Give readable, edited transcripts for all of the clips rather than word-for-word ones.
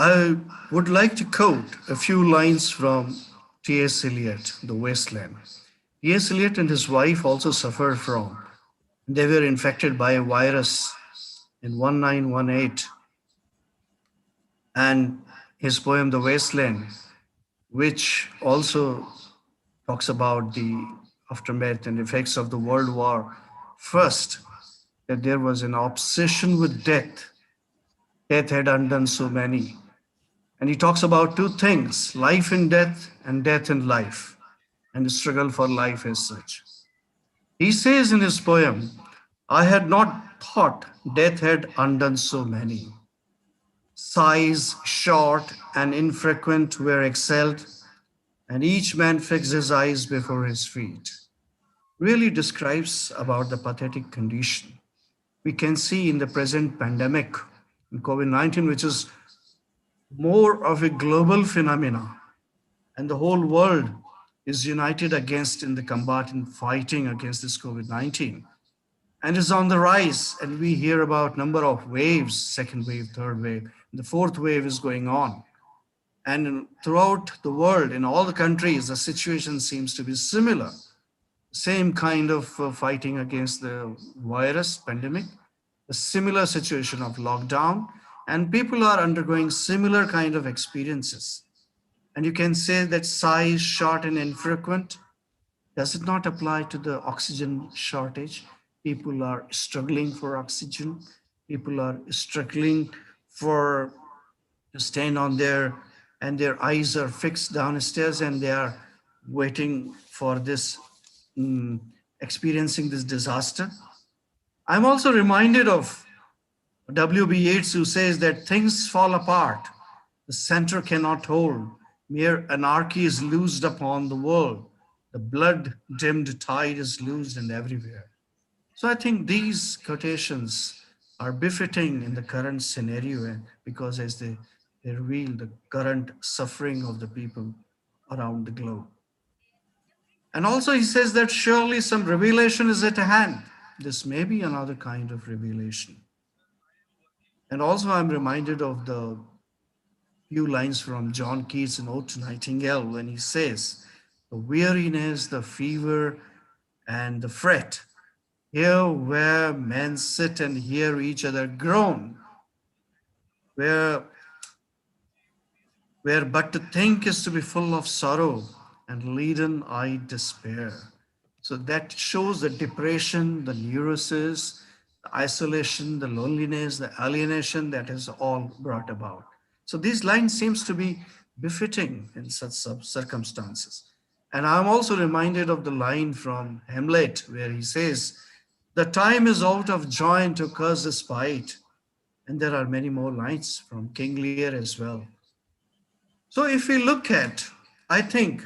I would like to quote a few lines from T.S. Eliot, The Wasteland. T.S. Eliot and his wife also suffered from. They were infected by a virus in 1918, and his poem The Wasteland, which also talks about the aftermath and effects of the World War. First, that there was an obsession with death. Death had undone so many. And he talks about two things: life in death and death in life, and the struggle for life as such. He says in his poem, I had not thought death had undone so many. Sighs short and infrequent were exhaled, and each man fixed his eyes before his feet. Really describes about the pathetic condition we can see in the present pandemic in COVID-19, which is more of a global phenomena, and the whole world is united against in the combat and fighting against this COVID-19, and is on the rise. And we hear about number of waves, second wave, third wave, the fourth wave is going on. And throughout the world, in all the countries, the situation seems to be similar. Same kind of fighting against the virus pandemic, a similar situation of lockdown, and people are undergoing similar kind of experiences. And you can say that size, short, and infrequent. Does it not apply to the oxygen shortage? People are struggling for oxygen. People are struggling for to stand on their, and their eyes are fixed downstairs, and they are waiting for this, mm, experiencing this disaster. I'm also reminded of W.B. Yeats, who says that things fall apart, the center cannot hold, mere anarchy is loosed upon the world, the blood dimmed tide is loosed and everywhere. So I think these quotations are befitting in the current scenario, because as they reveal the current suffering of the people around the globe. And also he says that surely some revelation is at hand. This may be another kind of revelation. And also I'm reminded of the few lines from John Keats in Ode to Nightingale when he says, the weariness, the fever, and the fret, here where men sit and hear each other groan, where, where but to think is to be full of sorrow and leaden-eyed despair. So that shows the depression, the neurosis, the isolation, the loneliness, the alienation that is all brought about. So these lines seems to be befitting in such circumstances. And I'm also reminded of the line from Hamlet where he says, the time is out of joy to curse the spite. And there are many more lines from King Lear as well. So if we look at, I think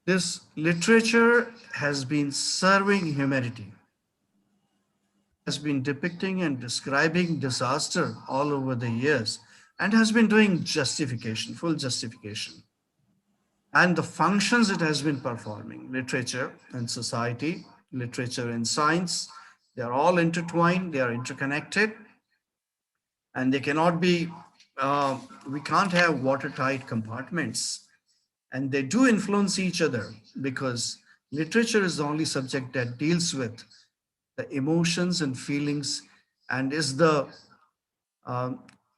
this literature has been serving humanity, has been depicting and describing disaster all over the years, and has been doing justification, full justification. And the functions it has been performing, literature and society, literature and science, they are all intertwined, they are interconnected, and they cannot be, we can't have watertight compartments. And they do influence each other, because literature is the only subject that deals with the emotions and feelings, and is the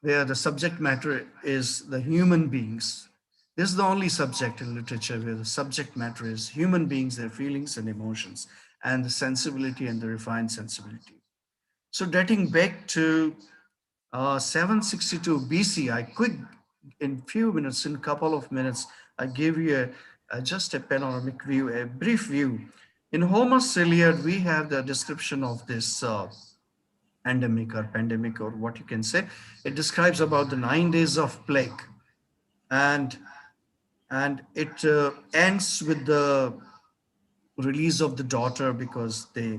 where the subject matter is the human beings. This is the only subject in literature where the subject matter is human beings, their feelings and emotions, and the sensibility and the refined sensibility. So dating back to 762 BC, I quick, in few minutes, in a couple of minutes, I give you just a panoramic view, a brief view. In Homer's Iliad, we have the description of this endemic or pandemic, or what you can say. It describes about the 9 days of plague, and it ends with the release of the daughter, because they,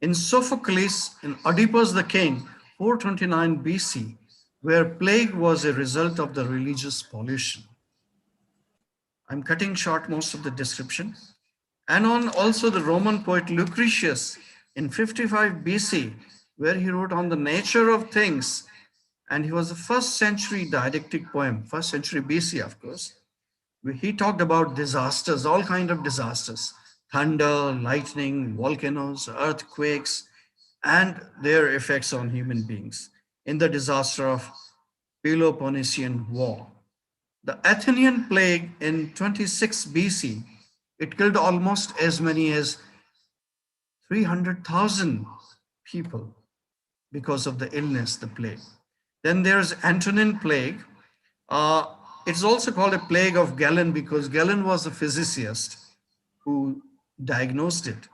in Sophocles, in Oedipus the king, 429 BC, where plague was a result of the religious pollution. I'm cutting short most of the description. And on also the Roman poet Lucretius in 55 BC, where he wrote on the nature of things, And he was the first century didactic poem, first century BC, of course. He talked about disasters, all kind of disasters, thunder, lightning, volcanoes, earthquakes, and their effects on human beings in the disaster of Peloponnesian War. The Athenian plague in 26 BC, it killed almost as many as 300,000 people because of the illness, the plague. Then there's Antonine plague. Uh, it's also called a plague of Galen because Galen was a physicist who diagnosed it.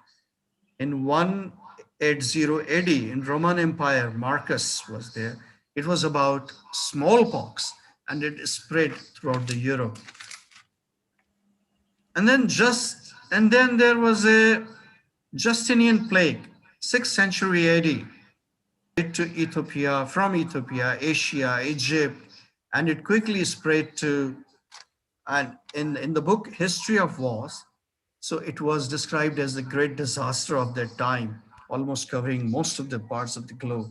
In 180 AD, in Roman Empire, Marcus was there. It was about smallpox and it spread throughout the Europe. And then there was a Justinian plague, 6th century AD, to Ethiopia, from Ethiopia, Asia, Egypt, and it quickly spread to, and in the book History of Wars, so it was described as the great disaster of that time, almost covering most of the parts of the globe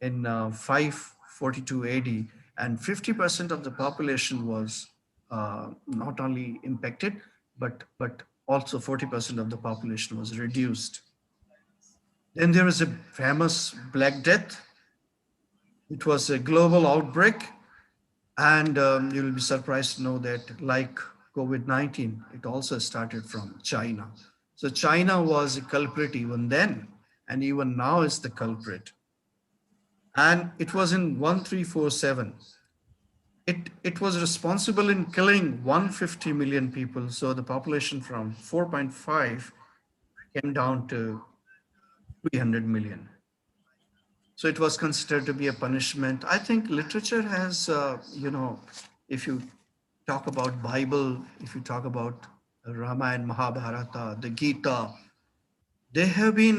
in 542 AD, and 50% of the population was not only impacted, but also 40% of the population was reduced. Then there is a famous Black Death. It was a global outbreak, and you'll be surprised to know that, like COVID-19, it also started from China. So China was a culprit even then, and even now is the culprit. And it was in 1347. It was responsible in killing 150 million people. So the population from 4.5 came down to 300 million. So it was considered to be a punishment. I think literature has, if you talk about Bible, if you talk about Ramayana, Mahabharata, the Gita, they have been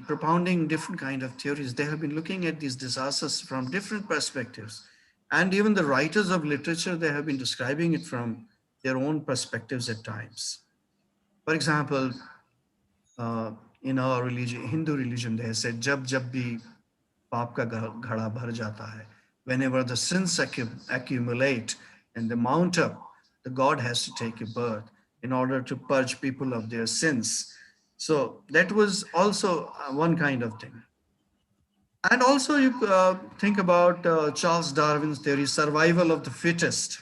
propounding different kind of theories. They have been looking at these disasters from different perspectives. And even the writers of literature, they have been describing it from their own perspectives at times. For example, uh, in our religion, Hindu religion, they have said, "Jab jab bhi पाप का घड़ा भर जाता है." Whenever the sins accumulate and they mount up, the God has to take a birth in order to purge people of their sins. So that was also one kind of thing. And also you think about Charles Darwin's theory, survival of the fittest.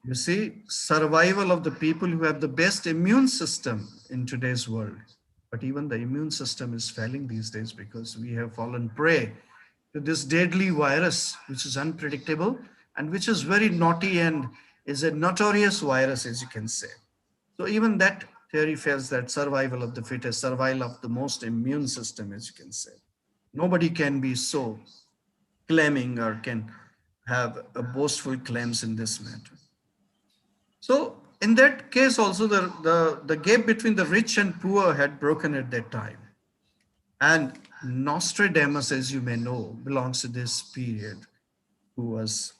You see, survival of the people who have the best immune system in today's world. But even the immune system is failing these days because we have fallen prey to this deadly virus, which is unpredictable and which is very naughty and is a notorious virus, as you can say. So even that theory fails, that survival of the fittest, survival of the most immune system, as you can say. Nobody can be so claiming or can have a boastful claims in this matter. So in that case also the gap between the rich and poor had broken at that time. And Nostradamus, as you may know, belongs to this period, who was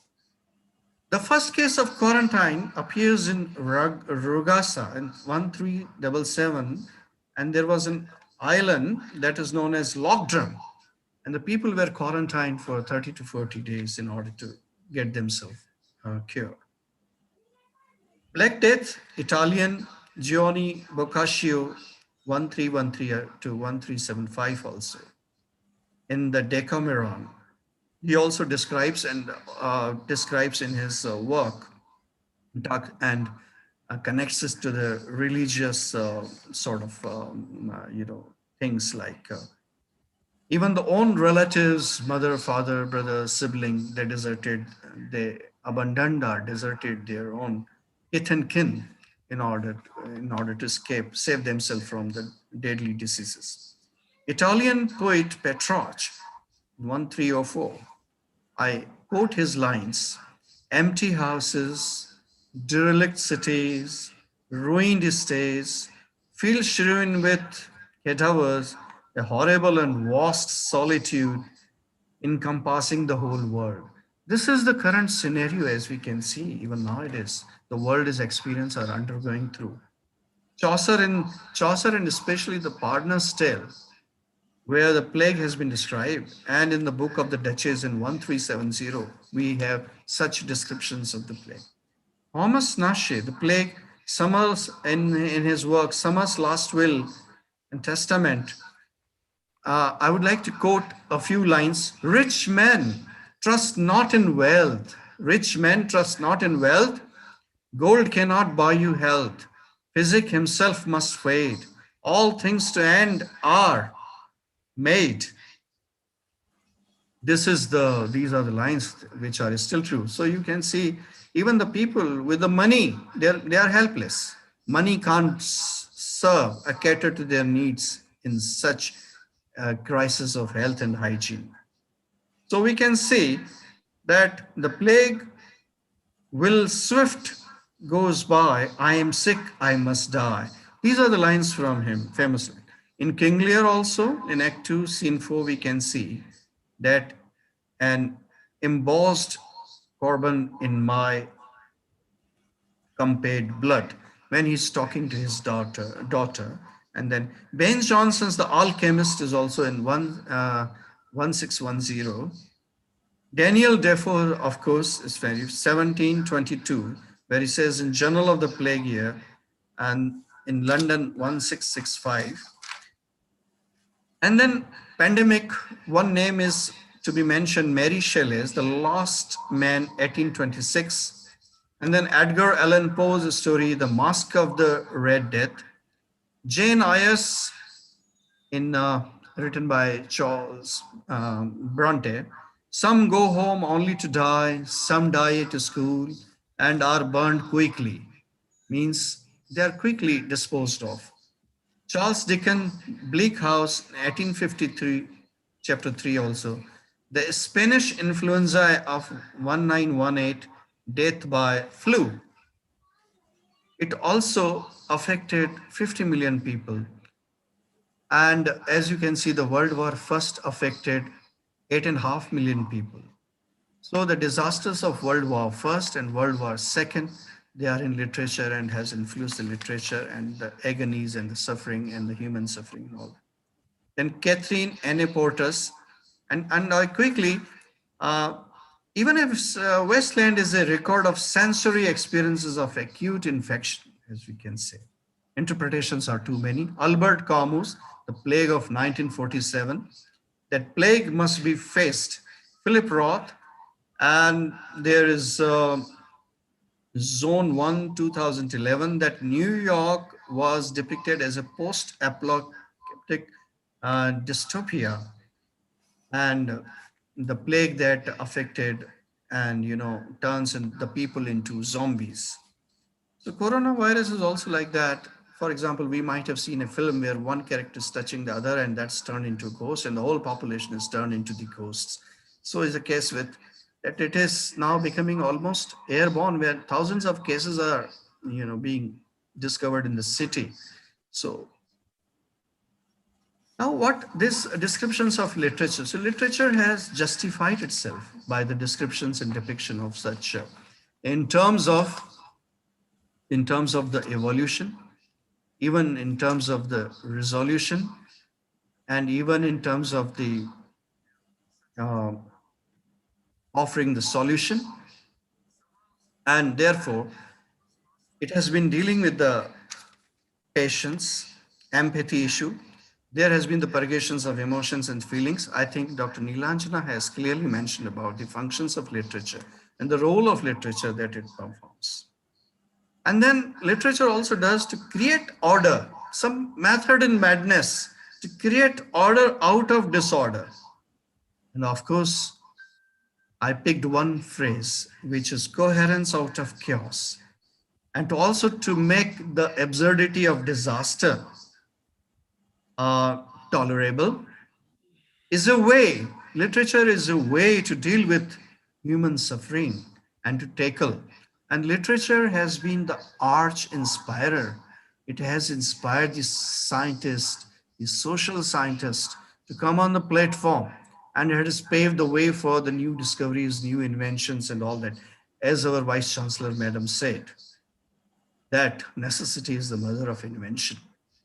the first case of quarantine appears in Rugasa in 1377, and there was an island that is known as Lockdrum, and the people were quarantined for 30 to 40 days in order to get themselves cured. Black Death, Italian, Giovanni Boccaccio, 1313 to 1375 also. In the Decameron, he also describes in his work and connects this to the religious sort of things like even the own relatives, mother, father, brother, sibling, they abandoned or deserted their own kith and kin in order to save themselves from the deadly diseases. Italian poet Petrarch, 1304, I quote his lines: empty houses, derelict cities, ruined estates, fields strewn with cadavers, a horrible and vast solitude encompassing the whole world. This is the current scenario, as we can see, even nowadays. The world is experiencing or undergoing through. Chaucer and especially the Pardoner's Tale, where the plague has been described. And in the book of the Duchess in 1370, we have such descriptions of the plague. Thomas Nashe, the plague, Summers in his work, Summers' Last Will and Testament, I would like to quote a few lines. Rich men trust not in wealth. Rich men trust not in wealth. Gold cannot buy you health. Physic himself must fade. All things to end are made. These are the lines which are still true. So you can see even the people with the money, they are helpless. Money can't serve or cater to their needs in such a crisis of health and hygiene. So we can see that the plague will swift goes by, I am sick, I must die. These are the lines from him, famous line. In King Lear also, in Act 2, Scene 4, we can see that an embossed Corbin in my compared blood when he's talking to his daughter. And then Ben Johnson's The Alchemist is also in 1610. Daniel Defoe, of course, is very 1722, where he says in Journal of the Plague Year, and in London 1665. And then pandemic, one name is to be mentioned, Mary Shelley's The Lost Man, 1826. And then Edgar Allan Poe's story, The Masque of the Red Death. Jane Eyre's written by Charles Bronte. Some go home only to die, some die at school and are burned quickly. Means they are quickly disposed of. Charles Dickens, Bleak House, 1853, chapter 3 also. The Spanish influenza of 1918, death by flu. It also affected 50 million people. And as you can see, the World War first affected 8.5 million people. So the disasters of World War First and World War Second, they are in literature and has influenced the literature and the agonies and the suffering and the human suffering and all. Then Catherine Anne Porter's, and I quickly, uh, even if Westland is a record of sensory experiences of acute infection, as we can say. Interpretations are too many. Albert Camus, The Plague of 1947, that plague must be faced. Philip Roth, and there is Zone 1, 2011, that New York was depicted as a post-apocalyptic dystopia, and the plague that affected and turns the people into zombies. So coronavirus is also like that. For example, we might have seen a film where one character is touching the other and that's turned into a ghost and the whole population is turned into the ghosts. So is the case with that it is now becoming almost airborne where thousands of cases are, being discovered in the city. So now what this descriptions of literature. So literature has justified itself by the descriptions and depiction of such in terms of the evolution, even in terms of the resolution, and even in terms of the uh, offering the solution. And therefore, it has been dealing with the patience, empathy issue. There has been the purgations of emotions and feelings. I think Dr. Neelanjana has clearly mentioned about the functions of literature and the role of literature that it performs. And then literature also does to create order, some method in madness, to create order out of disorder. And of course, I picked one phrase, which is coherence out of chaos, and also to make the absurdity of disaster tolerable is a way, literature is a way to deal with human suffering and to tackle. And literature has been the arch inspirer. It has inspired the scientists, the social scientists to come on the platform, and it has paved the way for the new discoveries, new inventions, and all that. As our Vice Chancellor, Madam, said, that necessity is the mother of invention.